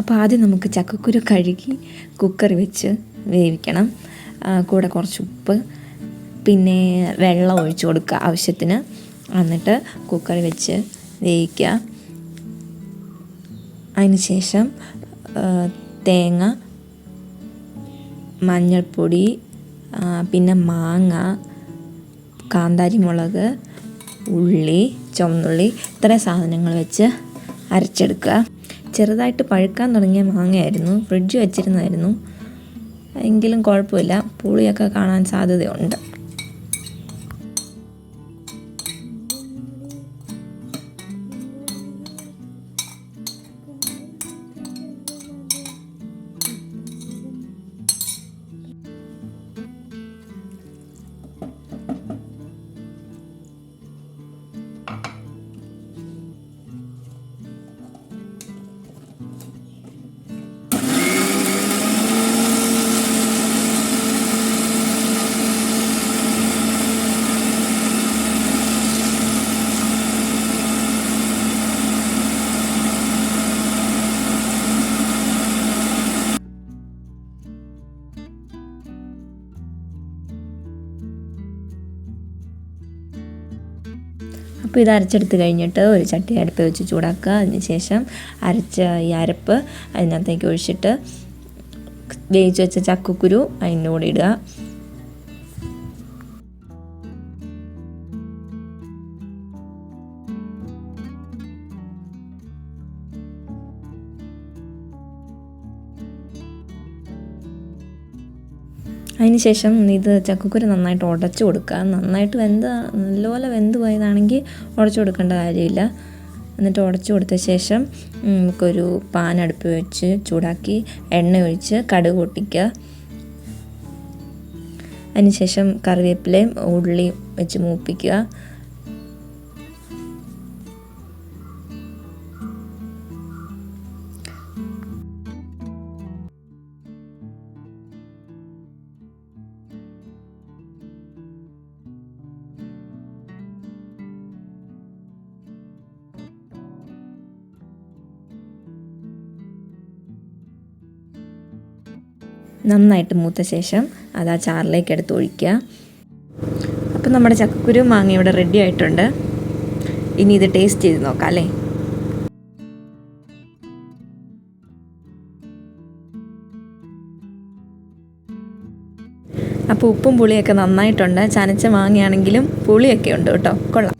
അപ്പോൾ ആദ്യം നമുക്ക് ചക്കക്കുരു കഴുകി കുക്കറിൽ വെച്ച് വേവിക്കണം. കൂടെ കുറച്ച് ഉപ്പ്, പിന്നെ വെള്ളം ഒഴിച്ച് കൊടുക്കുക ആവശ്യത്തിന്. എന്നിട്ട് കുക്കറിൽ വെച്ച് വേവിക്കുക. അതിന് ശേഷം തേങ്ങ, മഞ്ഞൾപ്പൊടി, പിന്നെ മാങ്ങ, കാന്താരി മുളക്, ഉള്ളി, ചുവന്നുള്ളി, ഇത്രയും സാധനങ്ങൾ വെച്ച് അരച്ചെടുക്കുക. ചെറുതായിട്ട് പഴുക്കാൻ തുടങ്ങിയ മാങ്ങയായിരുന്നു, ഫ്രിഡ്ജ് വെച്ചിരുന്നായിരുന്നു. എങ്കിലും കുഴപ്പമില്ല, പുളിയൊക്കെ കാണാൻ സാധ്യതയുണ്ട്. അപ്പോൾ ഇത് അരച്ചെടുത്ത് കഴിഞ്ഞിട്ട് ഒരു ചട്ടി അടുപ്പ് വെച്ച് ചൂടാക്കുക. അതിന് ശേഷം അരച്ച ഈ അരപ്പ് അതിനകത്തേക്ക് ഒഴിച്ചിട്ട് വേവിച്ച് വെച്ച ചക്കക്കുരു അതിൻ്റെ കൂടെ ഇടുക. അതിന് ശേഷം ഇത് ചക്കക്കുരു നന്നായിട്ട് ഉടച്ചു കൊടുക്കുക. നന്നായിട്ട് നല്ലപോലെ വെന്ത് പോയതാണെങ്കിൽ ഉടച്ചു കൊടുക്കേണ്ട കാര്യമില്ല. എന്നിട്ട് ഉടച്ചു കൊടുത്ത ശേഷം നമുക്കൊരു പാൻ അടുപ്പ് വെച്ച് ചൂടാക്കി എണ്ണ ഒഴിച്ച് കടുക് പൊട്ടിക്കുക. അതിന് ശേഷം കറിവേപ്പിലയും ഉള്ളിയും വെച്ച് മൂപ്പിക്കുക. നന്നായിട്ട് മൂത്ത ശേഷം അത് ആ ചാറിലേക്ക് എടുത്ത് ഒഴിക്കുക. അപ്പം നമ്മുടെ ചക്കക്കുരു മാങ്ങ ഇവിടെ റെഡി ആയിട്ടുണ്ട്. ഇനി ഇത് ടേസ്റ്റ് ചെയ്ത് നോക്കാം അല്ലേ. അപ്പോൾ ഉപ്പും പുളിയൊക്കെ നന്നായിട്ടുണ്ട്. ചനച്ച മാങ്ങയാണെങ്കിലും പുളിയൊക്കെ ഉണ്ട് കേട്ടോ, കൊള്ളാം.